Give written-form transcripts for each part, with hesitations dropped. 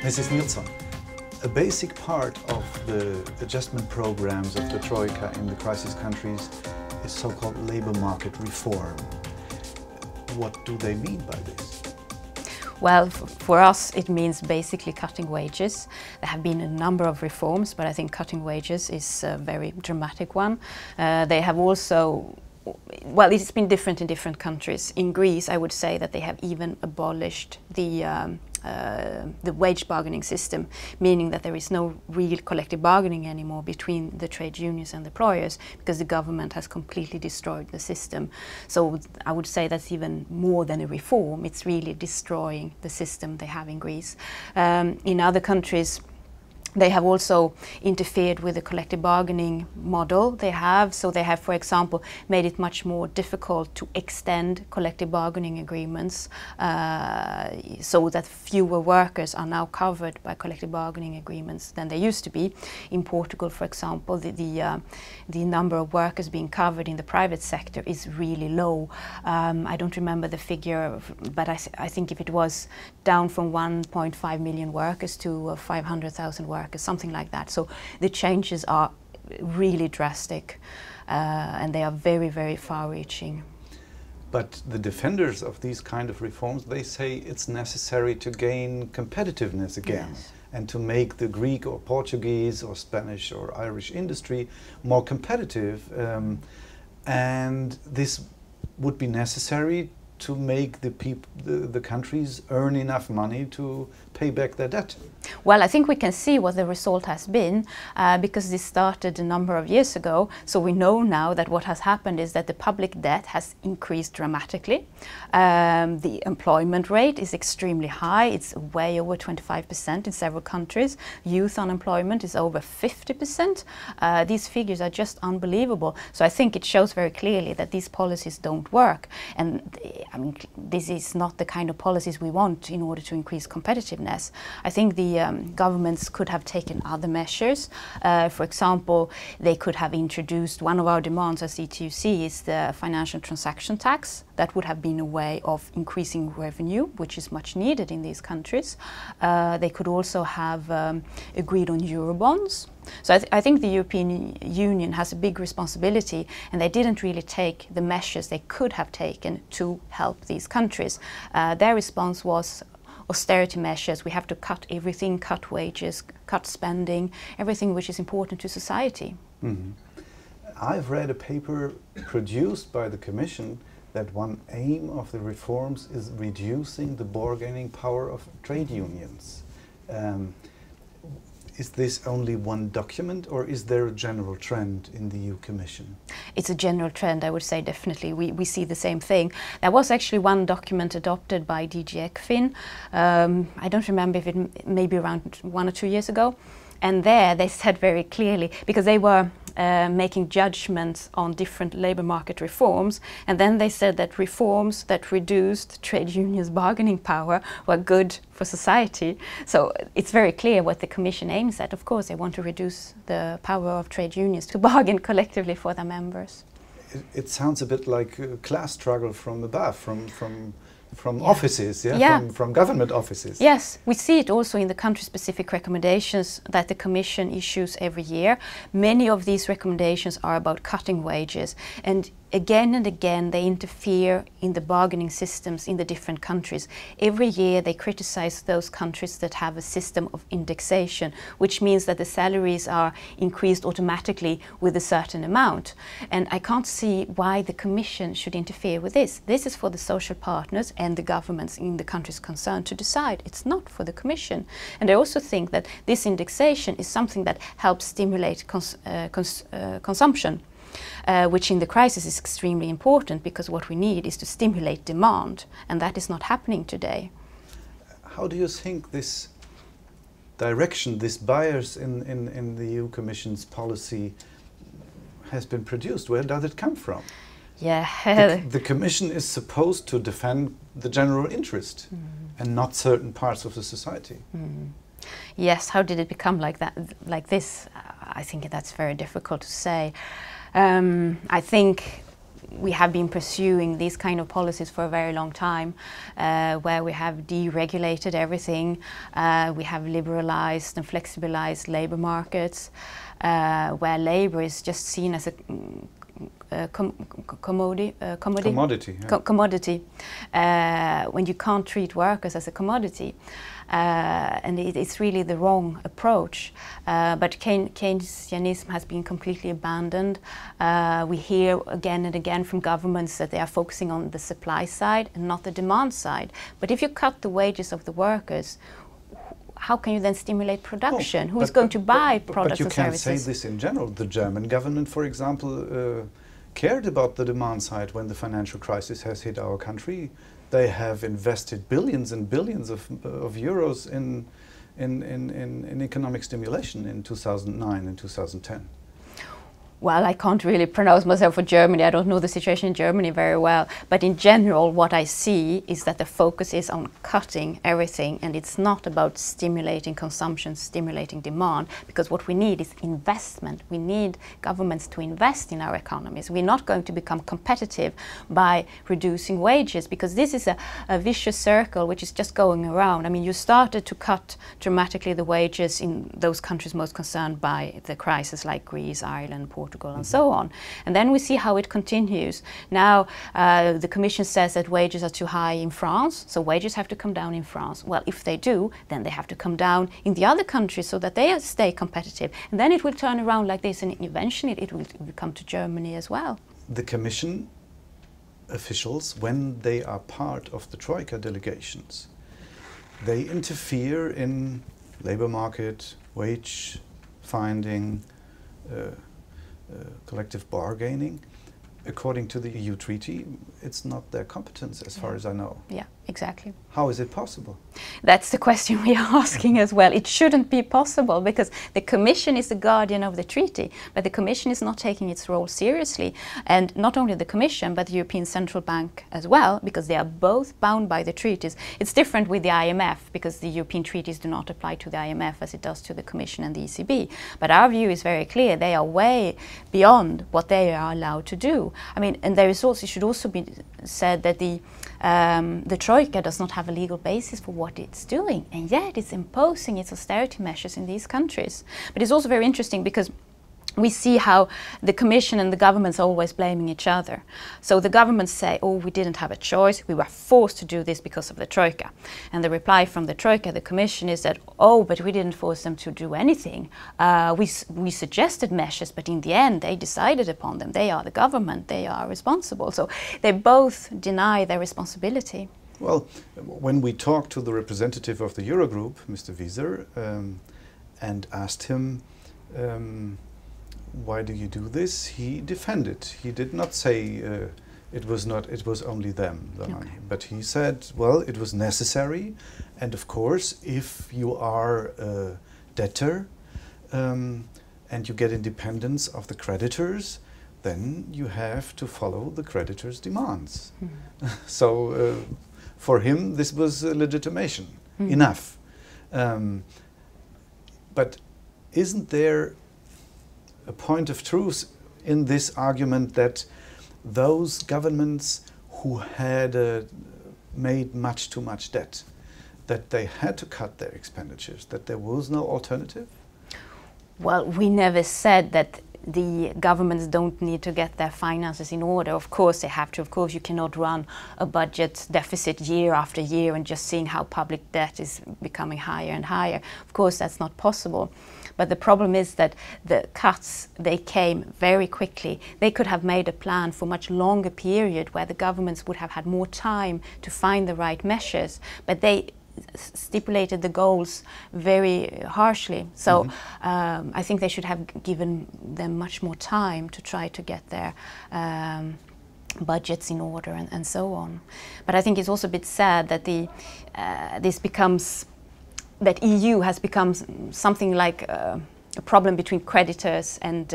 Mrs. Nilsson, a basic part of the adjustment programs of the Troika in the crisis countries is so-called labor market reform. What do they mean by this? Well, for us it means basically cutting wages. There have been a number of reforms, but I think cutting wages is a very dramatic one. They have also, well, it's been different in different countries. In Greece, I would say that they have even abolished the wage bargaining system, meaning that there is no real collective bargaining anymore between the trade unions and the employers, because the government has completely destroyed the system. So I would say that's even more than a reform. It's really destroying the system they have in Greece. In other countries, they have also interfered with the collective bargaining model they have. So they have, for example, made it much more difficult to extend collective bargaining agreements so that fewer workers are now covered by collective bargaining agreements than they used to be. In Portugal, for example, the number of workers being covered in the private sector is really low. I don't remember the figure, but I think if it was down from 1.5 million workers to 500,000 workers, something like that. So the changes are really drastic and they are very, very far-reaching. But the defenders of these kind of reforms, they say it's necessary to gain competitiveness again. Yes. And to make the Greek or Portuguese or Spanish or Irish industry more competitive. And this would be necessary to make the countries earn enough money to pay back their debt. Well, I think we can see what the result has been because this started a number of years ago. So we know now that what has happened is that the public debt has increased dramatically. The employment rate is extremely high. It's way over 25% in several countries. Youth unemployment is over 50%. These figures are just unbelievable. So I think it shows very clearly that these policies don't work. And I mean, this is not the kind of policies we want in order to increase competitiveness. I think the governments could have taken other measures. For example, they could have introduced, one of our demands as ETUC is the financial transaction tax. That would have been a way of increasing revenue, which is much needed in these countries. They could also have agreed on Eurobonds. So I think the European Union has a big responsibility, and they didn't really take the measures they could have taken to help these countries. Their response was austerity measures. We have to cut everything, cut wages, cut spending, everything which is important to society. Mm-hmm. I've read a paper produced by the Commission that one aim of the reforms is reducing the bargaining power of trade unions. Is this only one document, or is there a general trend in the EU Commission? It's a general trend, I would say, definitely. We see the same thing. There was actually one document adopted by DG ECFIN. I don't remember if it maybe around 1 or 2 years ago. And there they said very clearly, because they were making judgments on different labour market reforms, and then they said that reforms that reduced trade unions' bargaining power were good for society. So it's very clear what the Commission aims at. Of course, they want to reduce the power of trade unions to bargain collectively for their members. It sounds a bit like a class struggle from above, from offices, from government offices. Yes, we see it also in the country-specific recommendations that the Commission issues every year. Many of these recommendations are about cutting wages, and again they interfere in the bargaining systems in the different countries. Every year they criticize those countries that have a system of indexation, which means that the salaries are increased automatically with a certain amount. And I can't see why the Commission should interfere with this. This is for the social partners and the governments in the countries concerned to decide. It's not for the Commission. And I also think that this indexation is something that helps stimulate consumption. Which in the crisis is extremely important, because what we need is to stimulate demand, and that is not happening today. How do you think this direction, this bias in the EU Commission's policy has been produced? Where does it come from? Yeah. The Commission is supposed to defend the general interest and not certain parts of the society. Yes, how did it become like that, like this? I think that's very difficult to say. I think we have been pursuing these kind of policies for a very long time, where we have deregulated everything, we have liberalized and flexibilized labor markets, where labor is just seen as a commodity. Commodity. When you can't treat workers as a commodity. And it's really the wrong approach. But Keynesianism has been completely abandoned. We hear again and again from governments that they are focusing on the supply side and not the demand side. But if you cut the wages of the workers, how can you then stimulate production? Who is going to buy products and services? But you can't say this in general. The German government, for example, cared about the demand side when the financial crisis has hit our country. They have invested billions and billions of euros in economic stimulation in 2009 and 2010. Well, I can't really pronounce myself for Germany. I don't know the situation in Germany very well. But in general, what I see is that the focus is on cutting everything, and it's not about stimulating consumption, stimulating demand, because what we need is investment. We need governments to invest in our economies. We're not going to become competitive by reducing wages, because this is a vicious circle which is just going around. I mean, you started to cut dramatically the wages in those countries most concerned by the crisis, like Greece, Ireland, Portugal, and so on. And then we see how it continues. Now the Commission says that wages are too high in France, so wages have to come down in France. Well, if they do, then they have to come down in the other countries so that they stay competitive. And then it will turn around like this, and eventually it will come to Germany as well. The Commission officials, when they are part of the Troika delegations, they interfere in labor market, wage finding, collective bargaining. According to the EU treaty, it's not their competence as far as I know. Yeah, exactly. How is it possible? That's the question we are asking as well. It shouldn't be possible, because the Commission is the guardian of the treaty, but the Commission is not taking its role seriously. And not only the Commission, but the European Central Bank as well, because they are both bound by the treaties. It's different with the IMF, because the European treaties do not apply to the IMF as it does to the Commission and the ECB. But our view is very clear. They are way beyond what they are allowed to do. I mean, and there is also, it should also be said that the Troika does not have a legal basis for what it's doing, and yet it's imposing its austerity measures in these countries. But it's also very interesting because we see how the Commission and the governments are always blaming each other. So the governments say, oh, we didn't have a choice, we were forced to do this because of the Troika. And the reply from the Troika, the Commission, is that, oh, but we didn't force them to do anything. We suggested measures, but in the end they decided upon them. They are the government, they are responsible. So they both deny their responsibility. Well, when we talked to the representative of the Eurogroup, Mr. Wieser, and asked him, why do you do this? He defended. He did not say it was only them, the money. But he said, well, it was necessary, and of course, if you are a debtor and you get independence of the creditors, then you have to follow the creditors' demands. So for him, this was legitimation, enough. But isn't there a point of truth in this argument that those governments who had made much too much debt, that they had to cut their expenditures, that there was no alternative? Well, we never said that the governments don't need to get their finances in order. Of course they have to. Of course you cannot run a budget deficit year after year and just seeing how public debt is becoming higher and higher. Of course that's not possible. But the problem is that the cuts, they came very quickly. They could have made a plan for a much longer period where the governments would have had more time to find the right measures. But they stipulated the goals very harshly. So I think they should have given them much more time to try to get their budgets in order and so on. But I think it's also a bit sad that that EU has become something like a problem between creditors and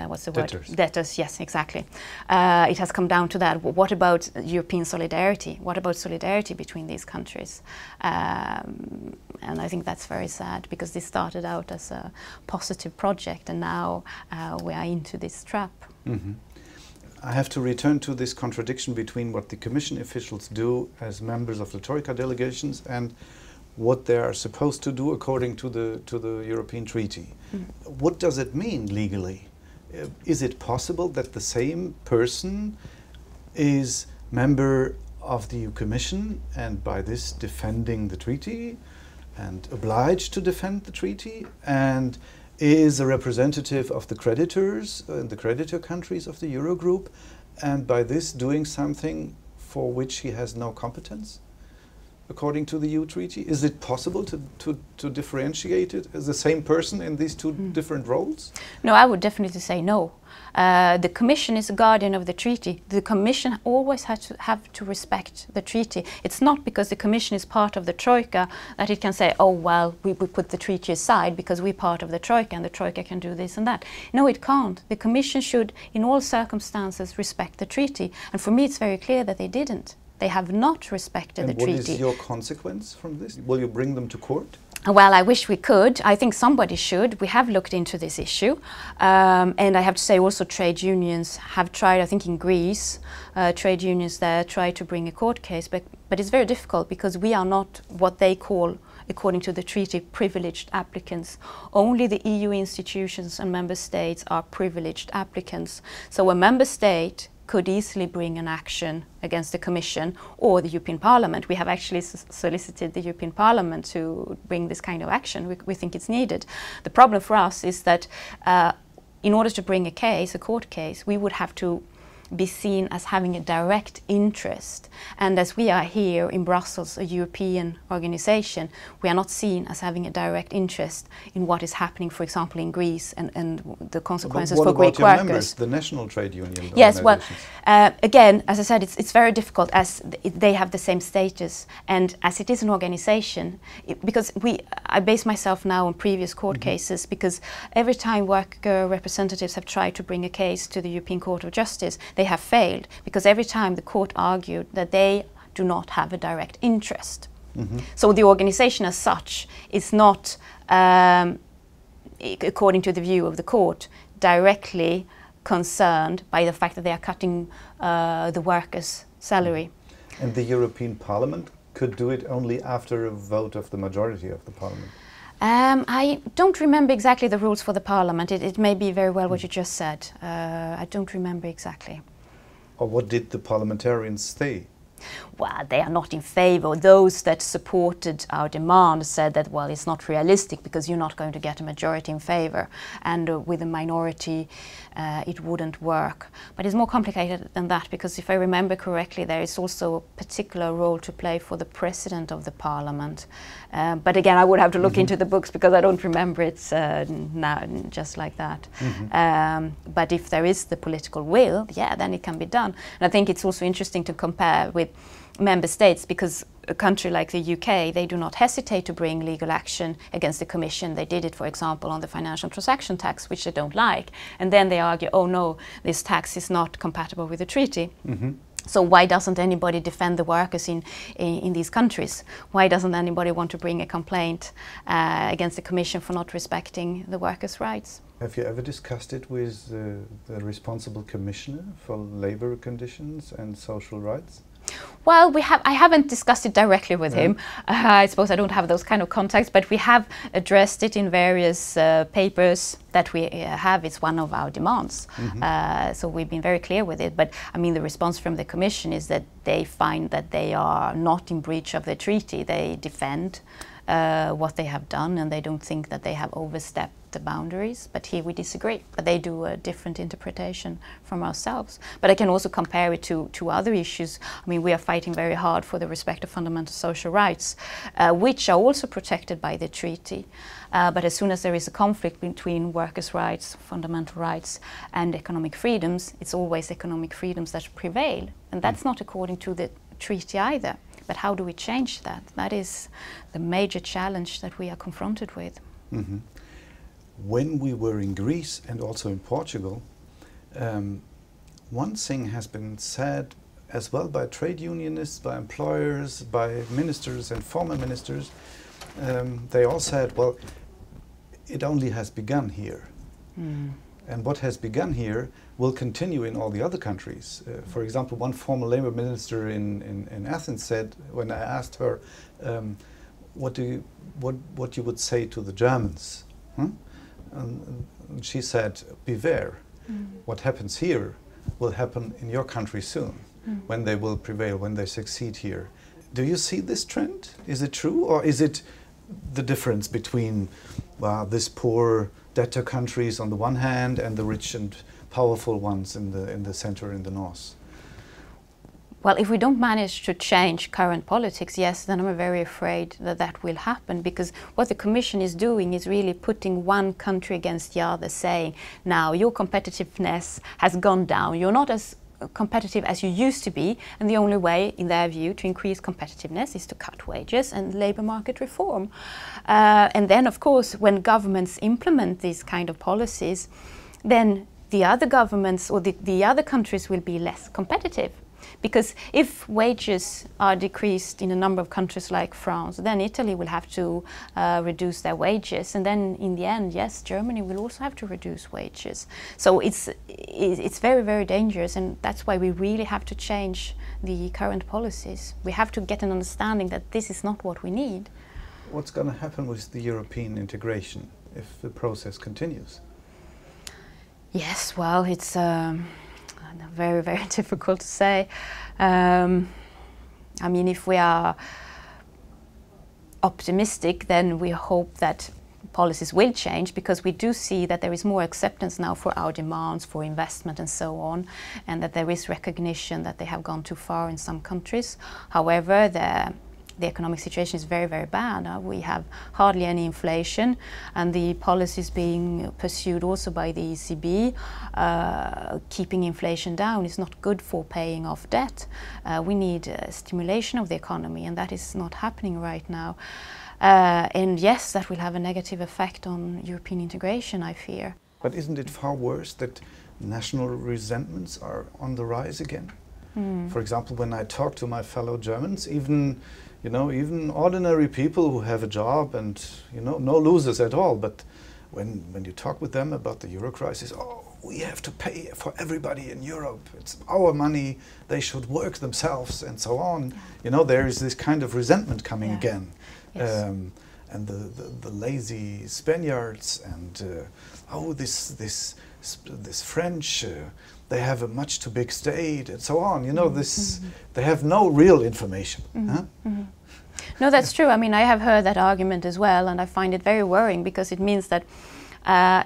what's the Debtors. word? Debtors, yes, exactly. It has come down to that. What about European solidarity? What about solidarity between these countries? And I think that's very sad, because this started out as a positive project, and now we are into this trap. Mm-hmm. I have to return to this contradiction between what the Commission officials do as members of the Troika delegations and what they are supposed to do according to the European Treaty. Mm-hmm. What does it mean legally? Is it possible that the same person is member of the EU Commission and by this defending the treaty and obliged to defend the treaty, and is a representative of the creditors in the creditor countries of the Eurogroup, and by this doing something for which he has no competence according to the EU treaty? Is it possible to differentiate it as the same person in these two different roles? No, I would definitely say no. The Commission is a guardian of the treaty. The Commission always have to respect the treaty. It's not because the Commission is part of the Troika that it can say, oh, well, we put the treaty aside because we're part of the Troika and the Troika can do this and that. No, it can't. The Commission should, in all circumstances, respect the treaty. And for me, it's very clear that they didn't. They have not respected the treaty. And what is your consequence from this? Will you bring them to court? Well, I wish we could. I think somebody should. We have looked into this issue. And I have to say also trade unions have tried, I think in Greece, trade unions there try to bring a court case. But it's very difficult because we are not what they call, according to the treaty, privileged applicants. Only the EU institutions and member states are privileged applicants. So a member state could easily bring an action against the Commission or the European Parliament. We have actually solicited the European Parliament to bring this kind of action. We think it's needed. The problem for us is that in order to bring a case, a court case, we would have to be seen as having a direct interest. And as we are here in Brussels, a European organization, we are not seen as having a direct interest in what is happening, for example, in Greece and the consequences for Greek workers. Members, the national trade union? Yes, well, again, as I said, it's very difficult as they have the same status, and as it is an organization, because I base myself now on previous court cases, because every time worker representatives have tried to bring a case to the European Court of Justice, they have failed, because every time the court argued that they do not have a direct interest. So the organization as such is not, according to the view of the court, directly concerned by the fact that they are cutting the workers' salary. And the European Parliament could do it only after a vote of the majority of the Parliament? I don't remember exactly the rules for the Parliament. It may be very well what you just said. I don't remember exactly. Or what did the parliamentarians say? Well, they are not in favor. Those that supported our demand said that, well, it's not realistic because you're not going to get a majority in favor, and with a minority it wouldn't work. But it's more complicated than that, because if I remember correctly, there is also a particular role to play for the president of the parliament. But again, I would have to look into the books because I don't remember it now, just like that. But if there is the political will, yeah, then it can be done. And I think it's also interesting to compare with member states, because a country like the UK, they do not hesitate to bring legal action against the Commission. They did it, for example, on the financial transaction tax, which they don't like. And then they argue, oh no, this tax is not compatible with the treaty. So why doesn't anybody defend the workers in these countries? Why doesn't anybody want to bring a complaint against the Commission for not respecting the workers' rights? Have you ever discussed it with the responsible commissioner for labour conditions and social rights? Well, I haven't discussed it directly with him. I suppose I don't have those kind of contacts, but we have addressed it in various papers that we have. It's one of our demands. So we've been very clear with it. But I mean, the response from the Commission is that they find that they are not in breach of the treaty. They defend what they have done, and they don't think that they have overstepped the boundaries. But here we disagree. But they do a different interpretation from ourselves. But I can also compare it to other issues. I mean, we are fighting very hard for the respect of fundamental social rights, which are also protected by the treaty. But as soon as there is a conflict between workers' rights, fundamental rights, and economic freedoms, it's always economic freedoms that prevail. And that's not according to the treaty either. But how do we change that? That is the major challenge that we are confronted with. when we were in Greece and also in Portugal, one thing has been said as well by trade unionists, by employers, by ministers and former ministers. They all said, well, it only has begun here. And what has begun here will continue in all the other countries. For example, one former labor minister in Athens said, when I asked her, what you would say to the Germans? And she said, beware, what happens here will happen in your country soon, when they will prevail, when they succeed here. Do you see this trend? Is it true, or is it the difference between this poor debtor countries on the one hand and the rich and powerful ones in the center, in the north? Well, if we don't manage to change current politics, yes, then I'm very afraid that that will happen, because what the Commission is doing is really putting one country against the other, saying, now your competitiveness has gone down, you're not as competitive as you used to be, and the only way, in their view, to increase competitiveness is to cut wages and labour market reform. And then, of course, when governments implement these kind of policies, then the other governments or the other countries will be less competitive. Because if wages are decreased in a number of countries like France, then Italy will have to reduce their wages, and then in the end, yes, Germany will also have to reduce wages. So it's very, very dangerous, and that's why we really have to change the current policies. We have to get an understanding that this is not what we need. What's going to happen with the European integration if the process continues? Yes, well, it's very, very difficult to say. I mean, if we are optimistic, then we hope that policies will change, because we do see that there is more acceptance now for our demands for investment and so on, and that there is recognition that they have gone too far in some countries. However, the economic situation is very, very bad. We have hardly any inflation, and the policies being pursued also by the ECB, keeping inflation down, is not good for paying off debt. We need stimulation of the economy, and that is not happening right now. And yes, that will have a negative effect on European integration, I fear. But isn't it far worse that national resentments are on the rise again? For example, when I talk to my fellow Germans, even ordinary people who have a job and, no losers at all, but when you talk with them about the Euro crisis, oh, we have to pay for everybody in Europe, it's our money, they should work themselves and so on. There is this kind of resentment coming again. Yes. And the lazy Spaniards and, this French, they have a much too big state and so on. They have no real information. No, that's true. I mean, I have heard that argument as well, and I find it very worrying, because it means that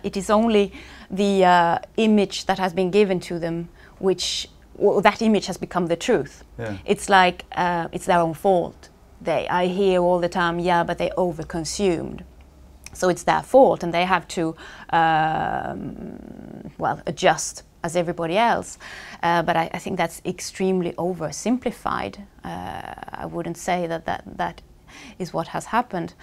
it is only the image that has been given to them that image has become the truth. Yeah. It's like it's their own fault. I hear all the time, yeah, but they overconsumed. So it's their fault, and they have to, adjust as everybody else. But I think that's extremely oversimplified. I wouldn't say that is what has happened.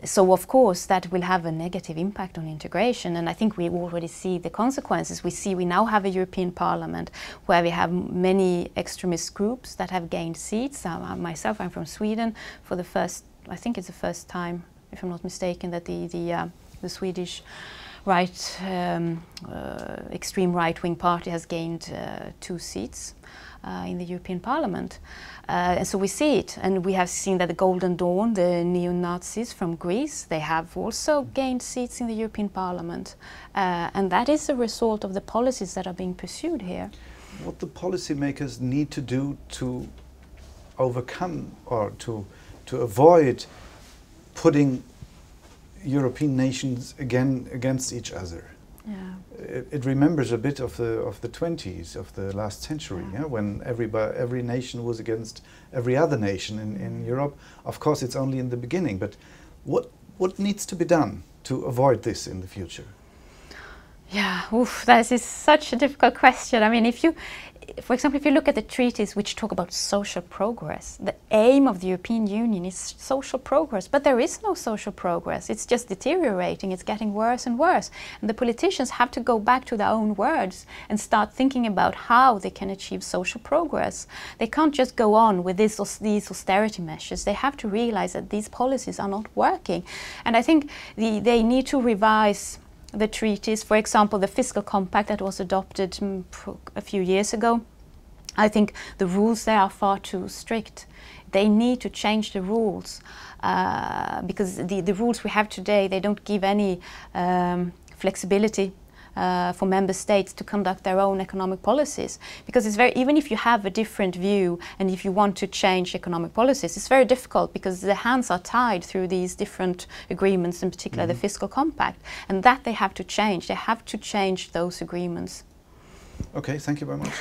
So of course that will have a negative impact on integration, and I think we already see the consequences. We now have a European Parliament where we have many extremist groups that have gained seats. Myself, I'm from Sweden. I think it's the first time, if I'm not mistaken, that the Swedish extreme right-wing party has gained 2 seats in the European Parliament. And so we see it, and we have seen that the Golden Dawn, the neo-Nazis from Greece, they have also gained seats in the European Parliament. And that is a result of the policies that are being pursued here. What the policymakers need to do to overcome or to avoid putting European nations again against each other. Yeah. It remembers a bit of the 20s of the last century, when every nation was against every other nation in Europe. Of course, it's only in the beginning, but what needs to be done to avoid this in the future? Yeah, that is such a difficult question. I mean, for example, if you look at the treaties which talk about social progress, the aim of the European Union is social progress, but there is no social progress. It's just deteriorating, it's getting worse and worse. And the politicians have to go back to their own words and start thinking about how they can achieve social progress. They can't just go on with these austerity measures. They have to realize that these policies are not working. And I think they need to revise the treaties. For example, the fiscal compact that was adopted a few years ago. I think the rules there are far too strict. They need to change the rules because the rules we have today, they don't give any flexibility for member states to conduct their own economic policies, because it's very, even if you have a different view and if you want to change economic policies, it's very difficult because the hands are tied through these different agreements, in particular the fiscal compact, and that they have to change. They have to change those agreements. Okay, thank you very much.